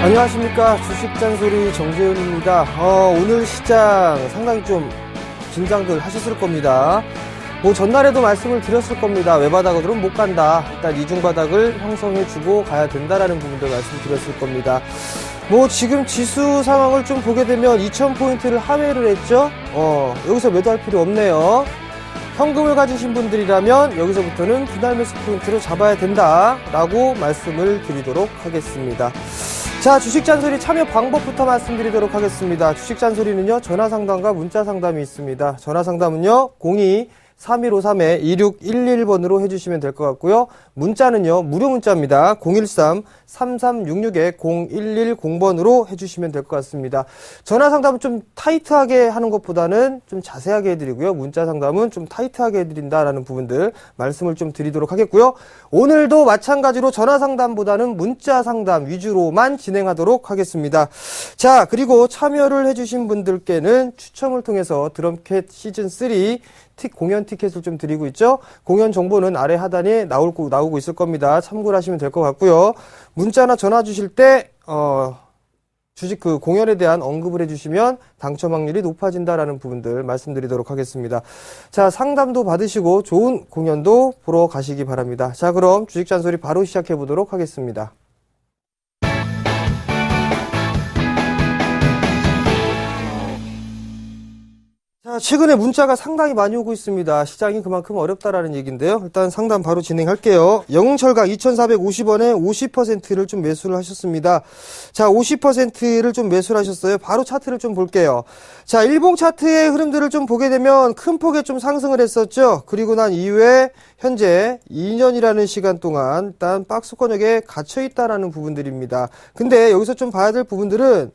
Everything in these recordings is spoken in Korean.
안녕하십니까. 주식잔소리 정재훈입니다. 오늘 시장 상당히 좀 긴장들 하셨을 겁니다. 전날에도 말씀을 드렸을 겁니다. 외바닥으로는 못 간다. 일단 이중바닥을 형성해주고 가야 된다라는 부분도 말씀드렸을 겁니다. 지금 지수 상황을 좀 보게 되면 2000포인트를 하회를 했죠. 여기서 매도할 필요 없네요. 현금을 가지신 분들이라면 여기서부터는 분할 매수 포인트로 잡아야 된다라고 말씀을 드리도록 하겠습니다. 자, 주식잔소리 참여 방법부터 말씀드리도록 하겠습니다. 주식잔소리는요, 전화상담과 문자상담이 있습니다. 전화상담은요, 02-3153-2611번으로 해주시면 될 것 같고요. 문자는요, 무료 문자입니다. 013-3366-0110번으로 해주시면 될 것 같습니다. 전화상담은 좀 타이트하게 하는 것보다는 좀 자세하게 해드리고요. 문자상담은 좀 타이트하게 해드린다라는 부분들 말씀을 좀 드리도록 하겠고요. 오늘도 마찬가지로 전화상담보다는 문자상담 위주로만 진행하도록 하겠습니다. 자, 그리고 참여를 해주신 분들께는 추첨을 통해서 드럼캣 시즌3 공연 티켓을 좀 드리고 있죠. 공연 정보는 아래 하단에 나오고 있을 겁니다. 참고를 하시면 될 것 같고요. 문자나 전화 주실 때 주식 공연에 대한 언급을 해주시면 당첨 확률이 높아진다라는 부분들 말씀드리도록 하겠습니다. 자, 상담도 받으시고 좋은 공연도 보러 가시기 바랍니다. 자, 그럼 주식잔소리 바로 시작해 보도록 하겠습니다. 자, 최근에 문자가 상당히 많이 오고 있습니다. 시장이 그만큼 어렵다라는 얘기인데요. 일단 상담 바로 진행할게요. 영웅철강 2,450원에 50%를 좀 매수를 하셨습니다. 자, 50%를 좀 매수를 하셨어요. 바로 차트를 좀 볼게요. 자, 일봉 차트의 흐름들을 좀 보게 되면 큰 폭의 좀 상승을 했었죠. 그리고 난 이후에 현재 2년이라는 시간 동안 일단 박스권역에 갇혀 있다라는 부분들입니다. 근데 여기서 좀 봐야 될 부분들은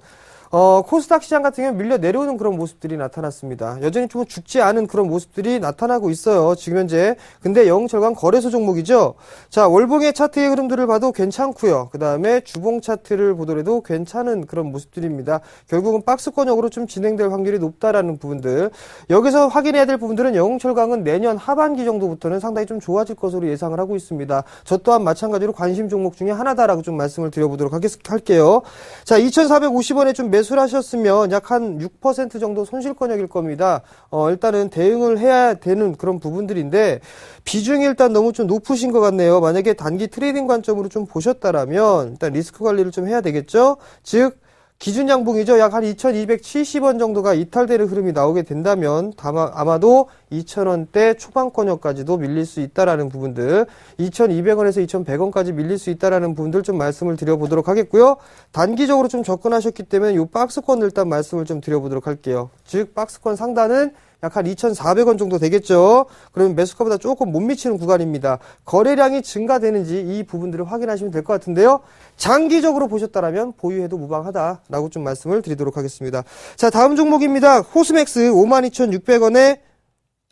코스닥 시장 같은 경우는 밀려 내려오는 그런 모습들이 나타났습니다. 여전히 좀 죽지 않은 그런 모습들이 나타나고 있어요. 지금 현재. 근데 영웅철강 거래소 종목이죠. 자, 월봉의 차트의 흐름들을 봐도 괜찮고요. 그 다음에 주봉 차트를 보더라도 괜찮은 그런 모습들입니다. 결국은 박스권역으로 좀 진행될 확률이 높다라는 부분들. 여기서 확인해야 될 부분들은 영웅철강은 내년 하반기 정도부터는 상당히 좀 좋아질 것으로 예상을 하고 있습니다. 저 또한 마찬가지로 관심 종목 중에 하나다라고 좀 말씀을 드려보도록 할게요. 자, 2,450원에 좀 매수를 하셨으면 약 한 6% 정도 손실권역일 겁니다. 일단은 대응을 해야 되는 그런 부분들인데 비중이 일단 너무 좀 높으신 것 같네요. 만약에 단기 트레이딩 관점으로 좀 보셨다라면 일단 리스크 관리를 좀 해야 되겠죠. 즉 기준 양봉이죠. 약 한 2,270원 정도가 이탈되는 흐름이 나오게 된다면 아마도 2,000원대 초반권역까지도 밀릴 수 있다라는 부분들, 2,200원에서 2,100원까지 밀릴 수 있다라는 부분들 좀 말씀을 드려보도록 하겠고요. 단기적으로 좀 접근하셨기 때문에 이 박스권 일단 말씀을 좀 드려보도록 할게요. 즉 박스권 상단은 약 한 2,400원 정도 되겠죠. 그러면 매수가보다 조금 못 미치는 구간입니다. 거래량이 증가되는지 이 부분들을 확인하시면 될 것 같은데요. 장기적으로 보셨다라면 보유해도 무방하다라고 좀 말씀을 드리도록 하겠습니다. 자, 다음 종목입니다. 호스맥스 52,600원에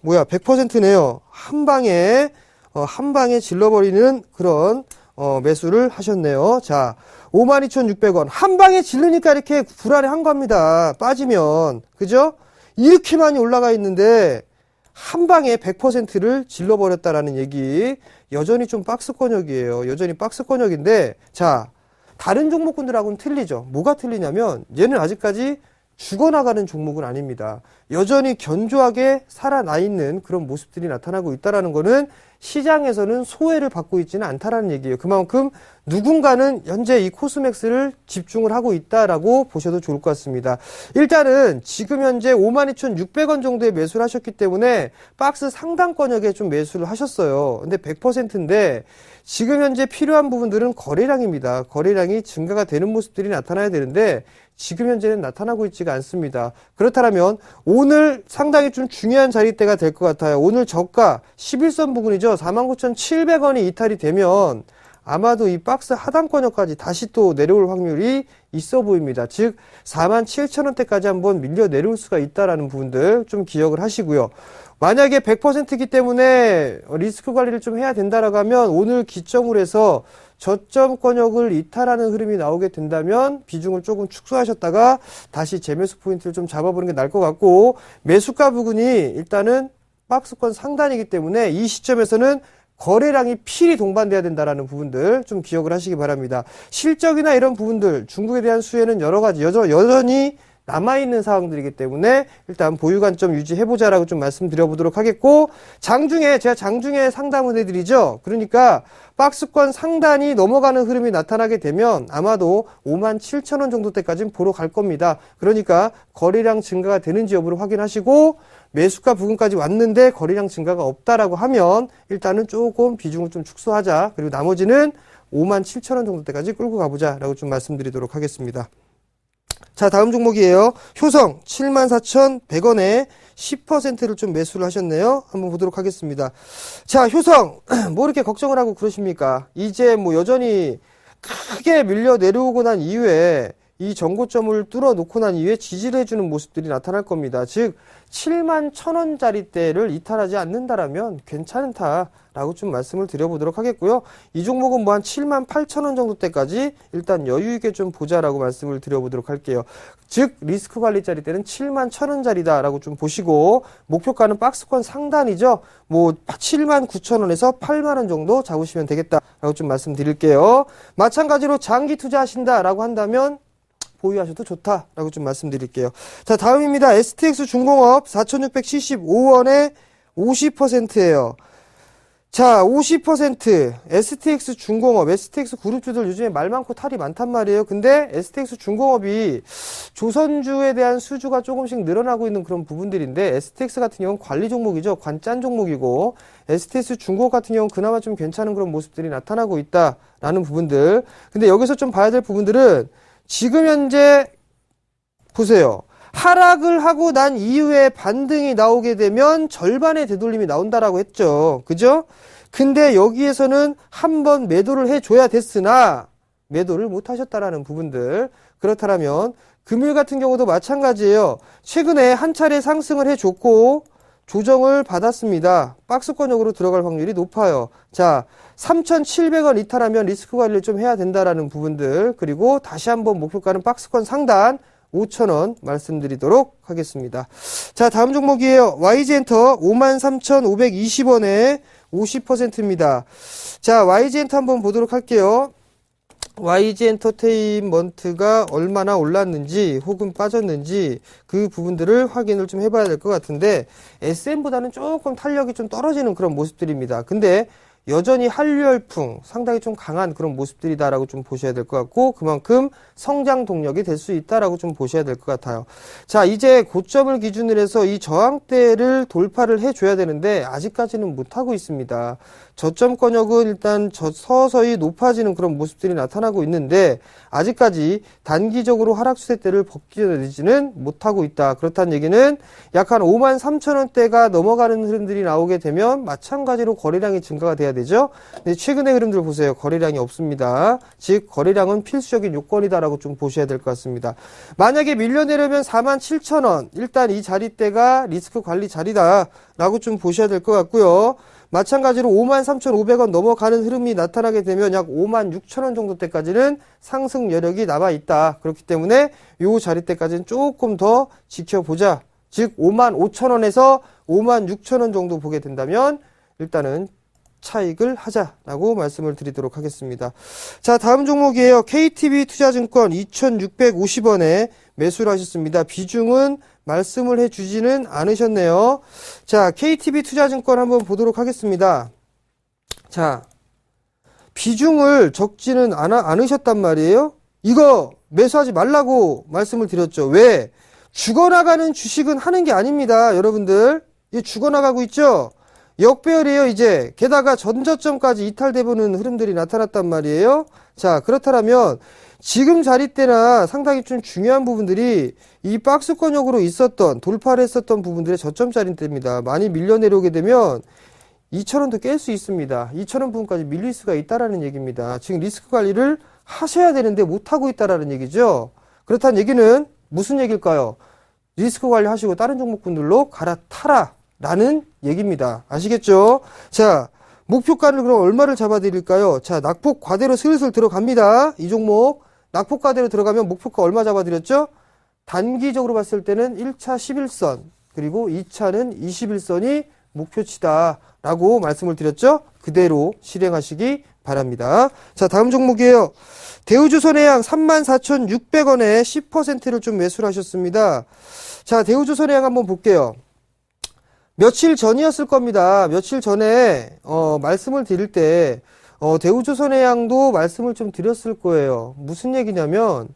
100%네요. 한 방에 질러버리는 그런 매수를 하셨네요. 자, 52,600원 한 방에 질르니까 이렇게 불안해한 겁니다. 빠지면 그죠? 이렇게 많이 올라가 있는데 한 방에 100%를 질러버렸다라는 얘기. 여전히 좀 박스권역이에요. 여전히 박스권역인데 자, 다른 종목군들하고는 틀리죠. 뭐가 틀리냐면 얘는 아직까지 죽어나가는 종목은 아닙니다. 여전히 견조하게 살아나 있는 그런 모습들이 나타나고 있다는 거는 시장에서는 소외를 받고 있지는 않다라는 얘기예요. 그만큼 누군가는 현재 이 코스맥스를 집중을 하고 있다라고 보셔도 좋을 것 같습니다. 일단은 지금 현재 52,600원 정도에 매수를 하셨기 때문에 박스 상단권역에 좀 매수를 하셨어요. 근데 100%인데 지금 현재 필요한 부분들은 거래량입니다. 거래량이 증가가 되는 모습들이 나타나야 되는데 지금 현재는 나타나고 있지가 않습니다. 그렇다면 오늘 상당히 좀 중요한 자리대가 될 것 같아요. 오늘 저가 11선 부근이죠. 49,700원이 이탈이 되면 아마도 이 박스 하단권역까지 다시 또 내려올 확률이 있어 보입니다. 즉 47,000원대까지 한번 밀려 내려올 수가 있다라는 부분들 좀 기억을 하시고요. 만약에 100%이기 때문에 리스크 관리를 좀 해야 된다라고 하면 오늘 기점으로 해서 저점권역을 이탈하는 흐름이 나오게 된다면 비중을 조금 축소하셨다가 다시 재매수 포인트를 좀 잡아보는 게 나을 것 같고, 매수가 부근이 일단은 박스권 상단이기 때문에 이 시점에서는 거래량이 필히 동반돼야 된다라는 부분들 좀 기억을 하시기 바랍니다. 실적이나 이런 부분들, 중국에 대한 수혜는 여러 가지 여전히 남아있는 상황들이기 때문에 일단 보유 관점 유지해보자라고 좀 말씀드려보도록 하겠고, 제가 장중에 상담을 해드리죠. 그러니까 박스권 상단이 넘어가는 흐름이 나타나게 되면 아마도 57,000원 정도 때까지는 보러 갈 겁니다. 그러니까 거래량 증가가 되는지 여부를 확인하시고, 매수가 부근까지 왔는데 거래량 증가가 없다라고 하면 일단은 조금 비중을 좀 축소하자. 그리고 나머지는 57,000원 정도 때까지 끌고 가보자라고 좀 말씀드리도록 하겠습니다. 자, 다음 종목이에요. 효성 74,100원에 10%를 좀 매수를 하셨네요. 한번 보도록 하겠습니다. 자, 효성 뭐 이렇게 걱정을 하고 그러십니까? 이제 뭐 여전히 크게 밀려 내려오고 난 이후에 이 정고점을 뚫어놓고 난 이후에 지지를 해주는 모습들이 나타날 겁니다. 즉 71,000원짜리대를 이탈하지 않는다라면 괜찮다라고 좀 말씀을 드려보도록 하겠고요. 이 종목은 뭐 한 78,000원 정도 때까지 일단 여유있게 좀 보자라고 말씀을 드려보도록 할게요. 즉 리스크 관리짜리대는 71,000원짜리다라고 좀 보시고, 목표가는 박스권 상단이죠. 뭐 79,000원에서 8만원 정도 잡으시면 되겠다라고 좀 말씀드릴게요. 마찬가지로 장기 투자하신다라고 한다면 보유하셔도 좋다라고 좀 말씀드릴게요. 자, 다음입니다. STX 중공업 4,675원에 50%예요. 자, 50% STX 중공업, STX 그룹주들 요즘에 말 많고 탈이 많단 말이에요. 근데 STX 중공업이 조선주에 대한 수주가 조금씩 늘어나고 있는 그런 부분들인데, STX 같은 경우는 관리 종목이죠. 관짠 종목이고, STX 중공업 같은 경우는 그나마 좀 괜찮은 그런 모습들이 나타나고 있다라는 부분들. 근데 여기서 좀 봐야 될 부분들은 지금 현재 보세요. 하락을 하고 난 이후에 반등이 나오게 되면 절반의 되돌림이 나온다라고 했죠. 그죠? 근데 여기에서는 한번 매도를 해줘야 됐으나 매도를 못 하셨다라는 부분들. 그렇다면 금일 같은 경우도 마찬가지예요. 최근에 한 차례 상승을 해줬고 조정을 받았습니다. 박스권역으로 들어갈 확률이 높아요. 자, 3,700원 이탈하면 리스크 관리를 좀 해야 된다라는 부분들, 그리고 다시 한번 목표가는 박스권 상단 5,000원 말씀드리도록 하겠습니다. 자, 다음 종목이에요. YG엔터 53,520원에 50%입니다. 자, YG엔터 한번 보도록 할게요. YG엔터테인먼트가 얼마나 올랐는지 혹은 빠졌는지 그 부분들을 확인을 좀 해봐야 될 것 같은데, SM보다는 조금 탄력이 좀 떨어지는 그런 모습들입니다. 근데 여전히 한류 열풍 상당히 좀 강한 그런 모습들이다라고 좀 보셔야 될 것 같고, 그만큼 성장 동력이 될 수 있다라고 좀 보셔야 될 것 같아요. 자, 이제 고점을 기준으로 해서 이 저항대를 돌파를 해줘야 되는데 아직까지는 못하고 있습니다. 저점권역은 일단 서서히 높아지는 그런 모습들이 나타나고 있는데 아직까지 단기적으로 하락 추세대를 벗겨내지는 못하고 있다. 그렇다는 얘기는 약 한 53,000원대가 넘어가는 흐름들이 나오게 되면 마찬가지로 거래량이 증가가 돼야 되죠. 근데 최근의 흐름들 보세요. 거래량이 없습니다. 즉 거래량은 필수적인 요건이다라고 좀 보셔야 될 것 같습니다. 만약에 밀려내려면 47,000원, 일단 이 자리대가 리스크 관리 자리다라고 좀 보셔야 될 것 같고요. 마찬가지로 53,500원 넘어가는 흐름이 나타나게 되면 약 56,000원 정도 때까지는 상승 여력이 남아있다. 그렇기 때문에 요 자리대까지는 조금 더 지켜보자. 즉 55,000원에서 56,000원 정도 보게 된다면 일단은 차익을 하자라고 말씀을 드리도록 하겠습니다. 자, 다음 종목이에요. KTB 투자증권 2,650원에 매수를 하셨습니다. 비중은 말씀을 해주지는 않으셨네요. 자, KTB 투자증권 한번 보도록 하겠습니다. 자, 비중을 적지는 않으셨단 말이에요. 이거 매수하지 말라고 말씀을 드렸죠. 왜? 죽어나가는 주식은 하는 게 아닙니다. 여러분들, 이게 죽어나가고 있죠? 역배열이에요, 이제. 게다가 전저점까지 이탈돼보는 흐름들이 나타났단 말이에요. 자, 그렇다면 지금 자리대나 상당히 좀 중요한 부분들이 이 박스권역으로 있었던, 돌파를 했었던 부분들의 저점 자리대입니다. 많이 밀려 내려오게 되면 2,000원도 깰 수 있습니다. 2,000원 부분까지 밀릴 수가 있다라는 얘기입니다. 지금 리스크 관리를 하셔야 되는데 못하고 있다라는 얘기죠. 그렇다는 얘기는 무슨 얘기일까요? 리스크 관리하시고 다른 종목군들로 갈아타라 라는 얘기입니다. 아시겠죠? 자, 목표가를 그럼 얼마를 잡아드릴까요? 자, 낙폭 과대로 슬슬 들어갑니다. 이 종목. 낙폭 과대로 들어가면 목표가 얼마 잡아드렸죠? 단기적으로 봤을 때는 1차 11선, 그리고 2차는 21선이 목표치다라고 말씀을 드렸죠? 그대로 실행하시기 바랍니다. 자, 다음 종목이에요. 대우조선해양 34,600원에 10%를 좀 매수를 하셨습니다. 자, 대우조선해양 한번 볼게요. 며칠 전이었을 겁니다. 며칠 전에 말씀을 드릴 때 대우조선해양도 말씀을 좀 드렸을 거예요. 무슨 얘기냐면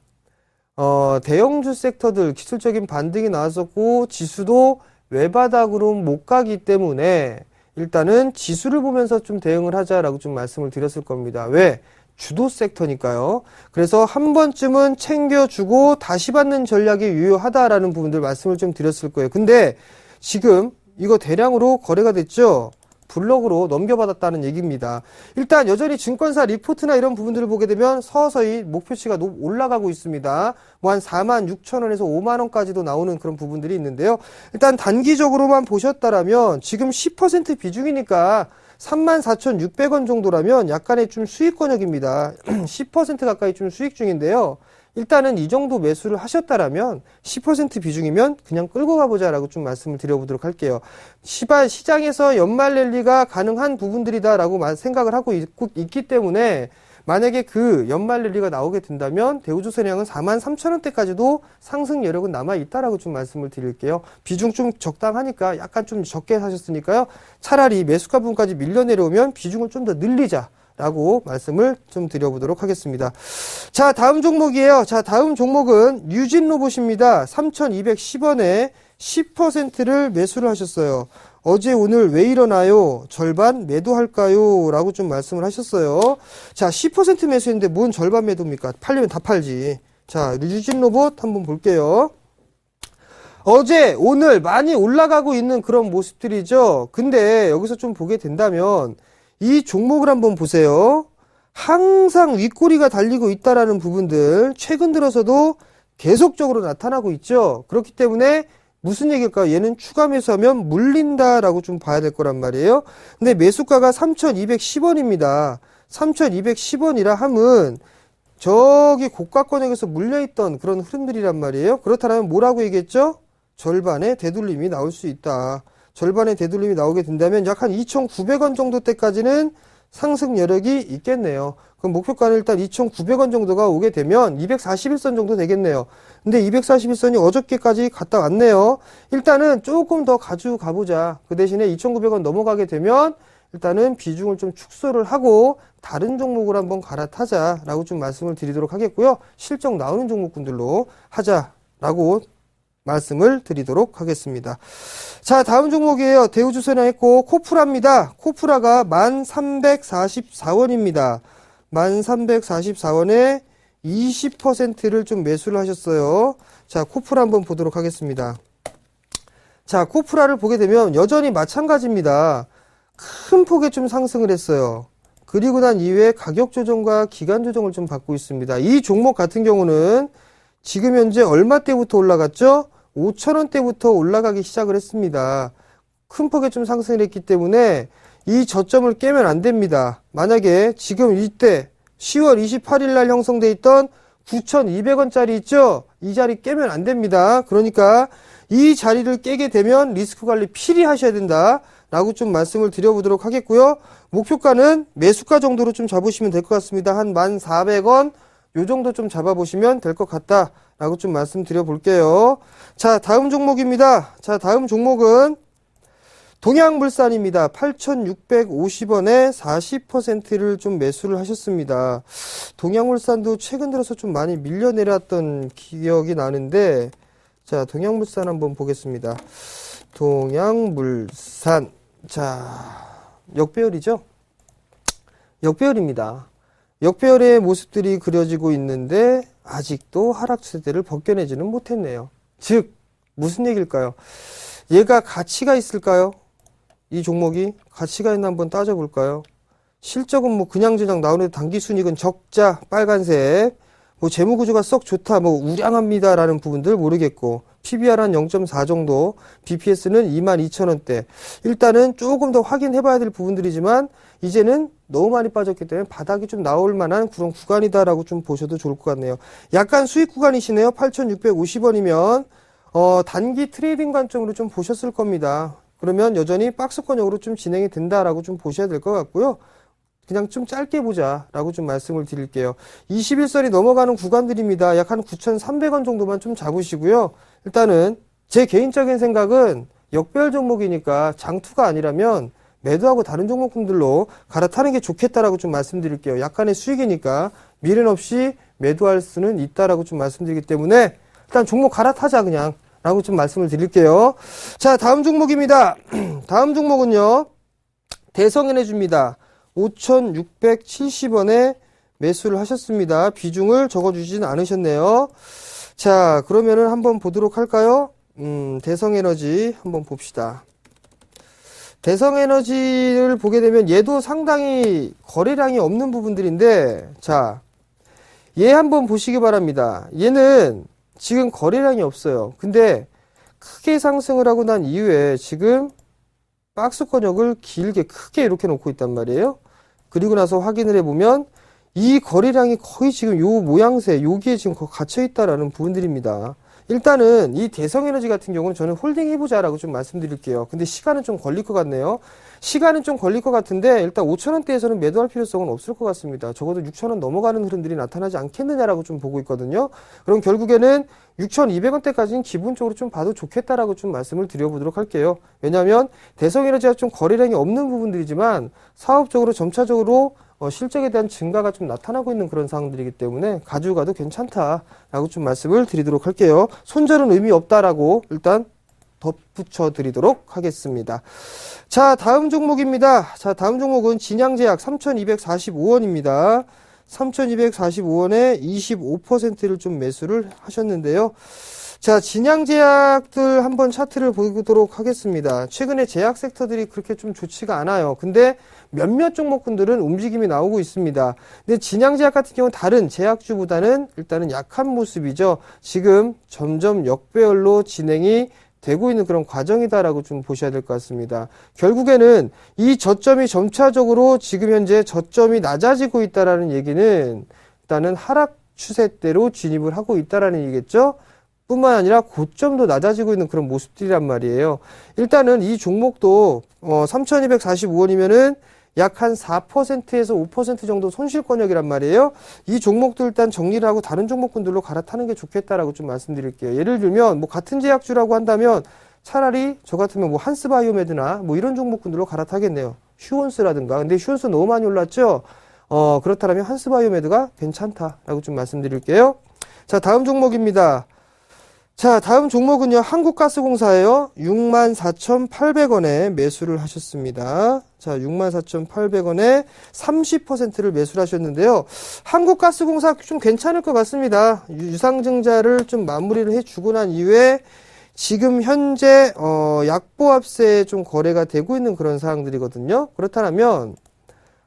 대형주 섹터들 기술적인 반등이 나왔었고 지수도 외바닥으로 못 가기 때문에 일단은 지수를 보면서 좀 대응을 하자라고 좀 말씀을 드렸을 겁니다. 왜? 주도 섹터니까요. 그래서 한 번쯤은 챙겨주고 다시 받는 전략이 유효하다라는 부분들 말씀을 좀 드렸을 거예요. 근데 지금 이거 대량으로 거래가 됐죠? 블럭으로 넘겨받았다는 얘기입니다. 일단 여전히 증권사 리포트나 이런 부분들을 보게 되면 서서히 목표치가 올라가고 있습니다. 뭐 한 46,000원에서 5만원까지도 나오는 그런 부분들이 있는데요. 일단 단기적으로만 보셨다라면 지금 10% 비중이니까 34,600원 정도라면 약간의 좀 수익권역입니다. 10% 가까이 좀 수익 중인데요. 일단은 이 정도 매수를 하셨다라면 10% 비중이면 그냥 끌고 가보자라고 좀 말씀을 드려보도록 할게요. 시장에서 연말 랠리가 가능한 부분들이다라고 생각을 하고 있기 때문에 만약에 그 연말 랠리가 나오게 된다면 대우조선해양은 43,000원대까지도 상승 여력은 남아있다라고 좀 말씀을 드릴게요. 비중 좀 적당하니까 약간 좀 적게 사셨으니까요. 차라리 매수가 부분까지 밀려 내려오면 비중을 좀 더 늘리자. 라고 말씀을 좀 드려보도록 하겠습니다. 자, 다음 종목이에요. 자, 다음 종목은 유진로봇입니다. 3,210원에 10%를 매수를 하셨어요. 어제 오늘 왜 일어나요? 절반 매도할까요? 라고 좀 말씀을 하셨어요. 자, 10% 매수했는데 뭔 절반 매도입니까? 팔리면 다 팔지. 자, 유진로봇 한번 볼게요. 어제 오늘 많이 올라가고 있는 그런 모습들이죠. 근데 여기서 좀 보게 된다면 이 종목을 한번 보세요. 항상 윗꼬리가 달리고 있다라는 부분들 최근 들어서도 계속적으로 나타나고 있죠. 그렇기 때문에 무슨 얘기일까요? 얘는 추가 매수하면 물린다라고 좀 봐야 될 거란 말이에요. 근데 매수가가 3,210원입니다. 3,210원이라 함은 저기 고가권역에서 물려있던 그런 흐름들이란 말이에요. 그렇다면 뭐라고 얘기했죠? 절반의 되돌림이 나올 수 있다. 절반의 되돌림이 나오게 된다면 약 한 2,900원 정도 때까지는 상승 여력이 있겠네요. 그럼 목표가는 일단 2,900원 정도가 오게 되면 241선 정도 되겠네요. 근데 241선이 어저께까지 갔다 왔네요. 일단은 조금 더 가지고 가보자. 그 대신에 2,900원 넘어가게 되면 일단은 비중을 좀 축소를 하고 다른 종목을 한번 갈아타자라고 좀 말씀을 드리도록 하겠고요. 실적 나오는 종목군들로 하자라고 말씀을 드리도록 하겠습니다. 자, 다음 종목이에요. 대우조선해양 했고 코프라입니다. 코프라가 1,344원입니다. 1,344원에 20%를 좀 매수를 하셨어요. 자, 코프라 한번 보도록 하겠습니다. 자, 코프라를 보게 되면 여전히 마찬가지입니다. 큰 폭의 좀 상승을 했어요. 그리고 난 이후에 가격 조정과 기간 조정을 좀 받고 있습니다. 이 종목 같은 경우는 지금 현재 얼마 때부터 올라갔죠? 5,000원대부터 올라가기 시작을 했습니다. 큰 폭에 좀 상승을 했기 때문에 이 저점을 깨면 안 됩니다. 만약에 지금 이때 10월 28일 날 형성돼 있던 9,200원짜리 있죠? 이 자리 깨면 안 됩니다. 그러니까 이 자리를 깨게 되면 리스크 관리 필히 하셔야 된다. 라고 좀 말씀을 드려보도록 하겠고요. 목표가는 매수가 정도로 좀 잡으시면 될 것 같습니다. 한 1,400원 요 정도 좀 잡아보시면 될 것 같다. 라고 좀 말씀드려 볼게요. 자, 다음 종목입니다. 자, 다음 종목은 동양물산입니다. 8,650원에 40%를 좀 매수를 하셨습니다. 동양물산도 최근 들어서 좀 많이 밀려내렸던 기억이 나는데, 자, 동양물산 한번 보겠습니다. 동양물산. 자, 역배열이죠? 역배열입니다. 역배열의 모습들이 그려지고 있는데 아직도 하락 추세대를 벗겨내지는 못했네요. 즉 무슨 얘기일까요? 얘가 가치가 있을까요? 이 종목이 가치가 있나 한번 따져볼까요? 실적은 뭐 그냥저냥 나오는데 당기순이익은 적자 빨간색, 뭐 재무구조가 썩 좋다, 뭐 우량합니다라는 부분들 모르겠고 PBR 한 0.4 정도, BPS는 22,000원대. 일단은 조금 더 확인해 봐야 될 부분들이지만 이제는 너무 많이 빠졌기 때문에 바닥이 좀 나올 만한 그런 구간이다라고 좀 보셔도 좋을 것 같네요. 약간 수익 구간이시네요. 8,650원이면 단기 트레이딩 관점으로 좀 보셨을 겁니다. 그러면 여전히 박스권역으로 좀 진행이 된다라고 좀 보셔야 될 것 같고요. 그냥 좀 짧게 보자라고 좀 말씀을 드릴게요. 21선이 넘어가는 구간들입니다. 약 한 9,300원 정도만 좀 잡으시고요. 일단은 제 개인적인 생각은 역별 종목이니까 장투가 아니라면 매도하고 다른 종목들로 갈아타는 게 좋겠다라고 좀 말씀드릴게요. 약간의 수익이니까 미련 없이 매도할 수는 있다라고 좀 말씀드리기 때문에 일단 종목 갈아타자 그냥 라고 좀 말씀을 드릴게요. 자, 다음 종목입니다. 다음 종목은요. 대성에너지입니다. 5,670원에 매수를 하셨습니다. 비중을 적어주진 않으셨네요. 자, 그러면은 한번 보도록 할까요? 대성에너지 한번 봅시다. 대성에너지를 보게 되면 얘도 상당히 거래량이 없는 부분들인데, 자, 얘 한번 보시기 바랍니다. 얘는 지금 거래량이 없어요. 근데 크게 상승을 하고 난 이후에 지금 박스권역을 길게 크게 이렇게 놓고 있단 말이에요. 그리고 나서 확인을 해보면 이 거래량이 거의 지금 요 모양새, 여기에 지금 갇혀 있다라는 부분들입니다. 일단은 이 대성에너지 같은 경우는 저는 홀딩 해보자라고 좀 말씀드릴게요. 근데 시간은 좀 걸릴 것 같네요. 시간은 좀 걸릴 것 같은데 일단 5,000원대에서는 매도할 필요성은 없을 것 같습니다. 적어도 6,000원 넘어가는 흐름들이 나타나지 않겠느냐라고 좀 보고 있거든요. 그럼 결국에는 6,200원대까지는 기본적으로 좀 봐도 좋겠다라고 좀 말씀을 드려보도록 할게요. 왜냐하면 대성에너지가 좀 거래량이 없는 부분들이지만 사업적으로 점차적으로 실적에 대한 증가가 좀 나타나고 있는 그런 상황들이기 때문에 가지고 가도 괜찮다라고 좀 말씀을 드리도록 할게요. 손절은 의미 없다라고 일단 덧붙여 드리도록 하겠습니다. 자, 다음 종목입니다. 자, 다음 종목은 진양제약 3,245원입니다. 3,245원에 25%를 좀 매수를 하셨는데요. 자, 진양제약들 한번 차트를 보도록 하겠습니다. 최근에 제약 섹터들이 그렇게 좀 좋지가 않아요. 근데 몇몇 종목군들은 움직임이 나오고 있습니다. 근데 진양제약 같은 경우는 다른 제약주보다는 일단은 약한 모습이죠. 지금 점점 역배열로 진행이 되고 있는 그런 과정이다라고 좀 보셔야 될 것 같습니다. 결국에는 이 저점이 점차적으로 지금 현재 저점이 낮아지고 있다라는 얘기는 일단은 하락 추세대로 진입을 하고 있다라는 얘기겠죠. 뿐만 아니라 고점도 낮아지고 있는 그런 모습들이란 말이에요. 일단은 이 종목도 3,245원이면은 약 한 4%에서 5% 정도 손실권역이란 말이에요. 이 종목도 일단 정리를 하고 다른 종목군들로 갈아타는 게 좋겠다라고 좀 말씀드릴게요. 예를 들면 뭐 같은 제약주라고 한다면 차라리 저 같으면 뭐 한스바이오메드나 뭐 이런 종목군들로 갈아타겠네요. 휴원스라든가. 근데 휴원스 너무 많이 올랐죠. 그렇다면 한스바이오메드가 괜찮다라고 좀 말씀드릴게요. 자, 다음 종목입니다. 자, 다음 종목은요, 한국가스공사예요. 64,800원에 매수를 하셨습니다. 자, 64,800원에 30%를 매수를 하셨는데요. 한국가스공사 좀 괜찮을 것 같습니다. 유상증자를 좀 마무리를 해주고 난 이후에 지금 현재 약보합세에 좀 거래가 되고 있는 그런 사항들이거든요. 그렇다면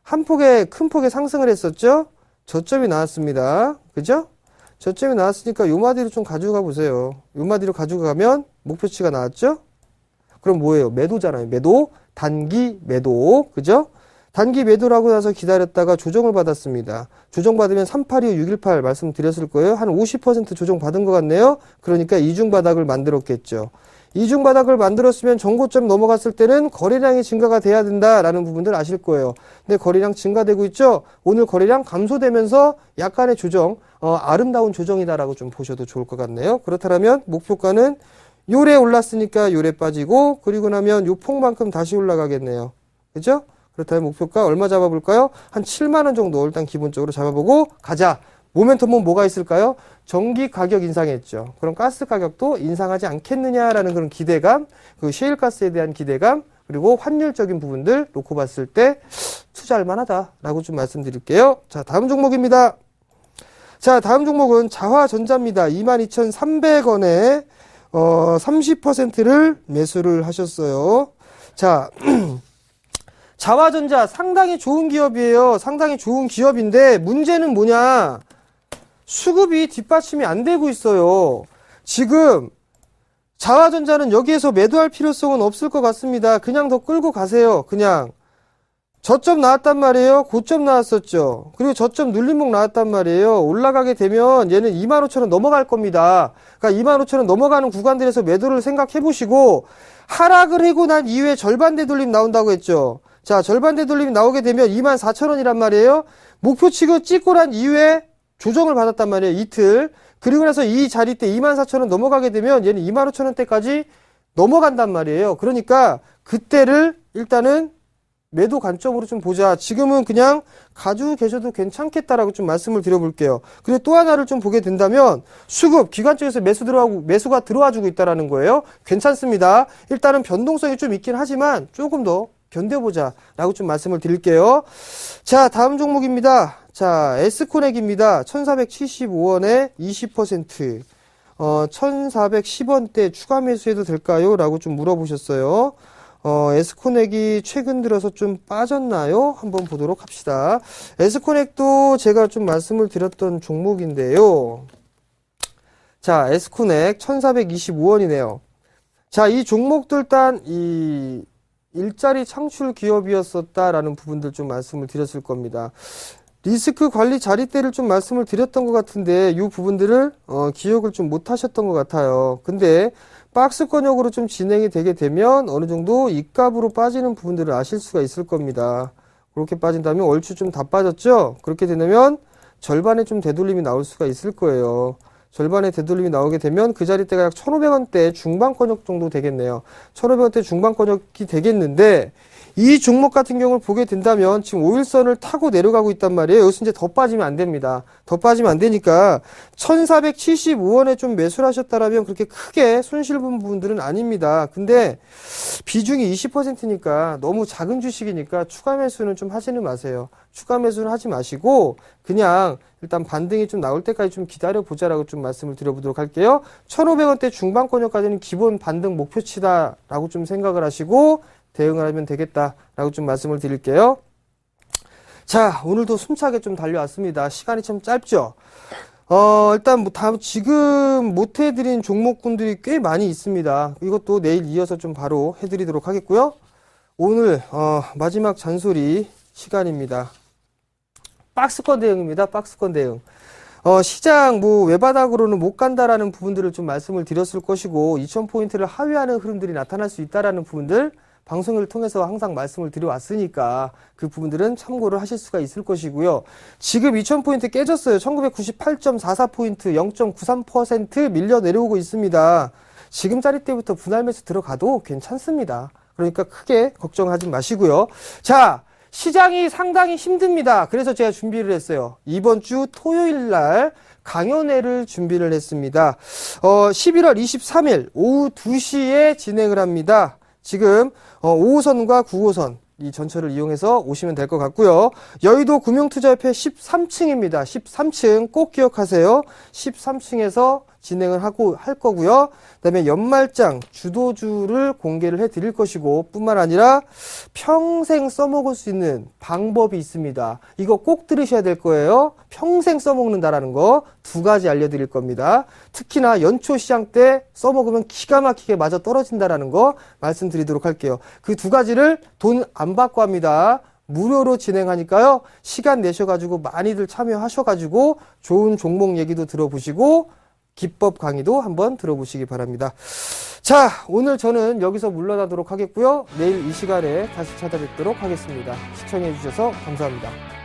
한 폭의 큰 폭의 상승을 했었죠. 저점이 나왔습니다. 그죠? 저점이 나왔으니까 요마디로 좀 가져가 보세요. 요마디로 가져가면 목표치가 나왔죠? 그럼 뭐예요? 매도잖아요. 매도, 단기 매도. 그죠? 단기 매도라고 나서 기다렸다가 조정을 받았습니다. 조정받으면 382, 618 말씀드렸을 거예요. 한 50% 조정받은 것 같네요. 그러니까 이중바닥을 만들었겠죠. 이중바닥을 만들었으면 정고점 넘어갔을 때는 거래량이 증가가 돼야 된다라는 부분들 아실 거예요. 근데 거래량 증가되고 있죠? 오늘 거래량 감소되면서 약간의 조정, 아름다운 조정이다라고 좀 보셔도 좋을 것 같네요. 그렇다면 목표가는 요래 올랐으니까 요래 빠지고 그리고 나면 요 폭만큼 다시 올라가겠네요. 그죠? 그렇다면 목표가 얼마 잡아볼까요? 한 7만원 정도 일단 기본적으로 잡아보고 가자. 모멘텀은 뭐가 있을까요? 전기 가격 인상했죠. 그럼 가스 가격도 인상하지 않겠느냐라는 그런 기대감, 그 셰일가스에 대한 기대감, 그리고 환율적인 부분들 놓고 봤을 때 투자할 만하다라고 좀 말씀드릴게요. 자, 다음 종목입니다. 자, 다음 종목은 자화전자입니다. 22,300원에 30%를 매수를 하셨어요. 자, 자화전자 상당히 좋은 기업이에요. 상당히 좋은 기업인데 문제는 뭐냐? 수급이 뒷받침이 안 되고 있어요. 지금 자화전자는 여기에서 매도할 필요성은 없을 것 같습니다. 그냥 더 끌고 가세요. 그냥. 저점 나왔단 말이에요. 고점 나왔었죠. 그리고 저점 눌림목 나왔단 말이에요. 올라가게 되면 얘는 25,000원 넘어갈 겁니다. 그러니까 25,000원 넘어가는 구간들에서 매도를 생각해 보시고, 하락을 하고 난 이후에 절반 되돌림 나온다고 했죠. 자, 절반 되돌림이 나오게 되면 24,000원이란 말이에요. 목표치고 찍고 난 이후에 조정을 받았단 말이에요. 이틀. 그리고 나서 이 자리 때 24,000원 넘어가게 되면 얘는 25,000원대까지 넘어간단 말이에요. 그러니까 그때를 일단은 매도 관점으로 좀 보자. 지금은 그냥 가지고 계셔도 괜찮겠다라고 좀 말씀을 드려볼게요. 그리고 또 하나를 좀 보게 된다면 수급, 기관 쪽에서 매수가 들어와 주고 있다라는 거예요. 괜찮습니다. 일단은 변동성이 좀 있긴 하지만 조금 더 견뎌보자 라고 좀 말씀을 드릴게요. 자, 다음 종목입니다. 자, S코넥입니다. 1475원에 20%. 1410원대 추가 매수해도 될까요? 라고 좀 물어보셨어요. S코넥이 최근 들어서 좀 빠졌나요? 한번 보도록 합시다. S코넥도 제가 좀 말씀을 드렸던 종목인데요. 자, S코넥 1425원이네요. 자, 이 종목들 단 이 일자리 창출 기업이었었다라는 부분들 좀 말씀을 드렸을 겁니다. 리스크 관리 자리대를 좀 말씀을 드렸던 것 같은데 이 부분들을 기억을 좀 못 하셨던 것 같아요. 근데 박스권역으로 좀 진행이 되게 되면 어느 정도 입값으로 빠지는 부분들을 아실 수가 있을 겁니다. 그렇게 빠진다면 얼추 좀 다 빠졌죠? 그렇게 되면 절반의 좀 되돌림이 나올 수가 있을 거예요. 절반의 되돌림이 나오게 되면 그 자리대가 약 1,500원대 중반권역 정도 되겠네요. 1,500원대 중반권역이 되겠는데 이 종목 같은 경우를 보게 된다면 지금 5일선을 타고 내려가고 있단 말이에요. 여기서 이제 더 빠지면 안 됩니다. 더 빠지면 안 되니까 1475원에 좀 매수를 하셨다라면 그렇게 크게 손실 본 부분들은 아닙니다. 근데 비중이 20%니까 너무 작은 주식이니까 추가 매수는 좀 하지는 마세요. 추가 매수는 하지 마시고 그냥 일단 반등이 좀 나올 때까지 좀 기다려 보자라고 좀 말씀을 드려보도록 할게요. 1,500원대 중반권역까지는 기본 반등 목표치다라고 좀 생각을 하시고 대응을 하면 되겠다라고 좀 말씀을 드릴게요. 자, 오늘도 숨차게 좀 달려왔습니다. 시간이 참 짧죠? 일단 지금 못 해드린 종목군들이 꽤 많이 있습니다. 이것도 내일 이어서 좀 바로 해드리도록 하겠고요. 오늘, 마지막 잔소리 시간입니다. 박스권 대응입니다. 박스권 대응. 시장 외바닥으로는 못 간다라는 부분들을 좀 말씀을 드렸을 것이고 2,000포인트를 하회하는 흐름들이 나타날 수 있다라는 부분들 방송을 통해서 항상 말씀을 드려왔으니까 그 부분들은 참고를 하실 수가 있을 것이고요. 지금 2,000포인트 깨졌어요. 1998.44포인트 0.93% 밀려 내려오고 있습니다. 지금 자리대부터 분할 매수 들어가도 괜찮습니다. 그러니까 크게 걱정하지 마시고요. 자, 시장이 상당히 힘듭니다. 그래서 제가 준비를 했어요. 이번 주 토요일 날 강연회를 준비를 했습니다. 11월 23일 오후 2시에 진행을 합니다. 지금 5호선과 9호선 이 전철을 이용해서 오시면 될 것 같고요. 여의도 금융투자협회 13층입니다. 13층 꼭 기억하세요. 13층에서 진행을 할 거고요. 그다음에 연말장 주도주를 공개를 해 드릴 것이고 뿐만 아니라 평생 써먹을 수 있는 방법이 있습니다. 이거 꼭 들으셔야 될 거예요. 평생 써먹는다라는 거 2가지 알려드릴 겁니다. 특히나 연초 시장 때 써먹으면 기가 막히게 맞아 떨어진다라는 거 말씀드리도록 할게요. 그 2가지를 돈 안 받고 합니다. 무료로 진행하니까요. 시간 내셔가지고 많이들 참여하셔가지고 좋은 종목 얘기도 들어보시고 기법 강의도 한번 들어보시기 바랍니다. 자, 오늘 저는 여기서 물러나도록 하겠고요. 내일 이 시간에 다시 찾아뵙도록 하겠습니다. 시청해 주셔서 감사합니다.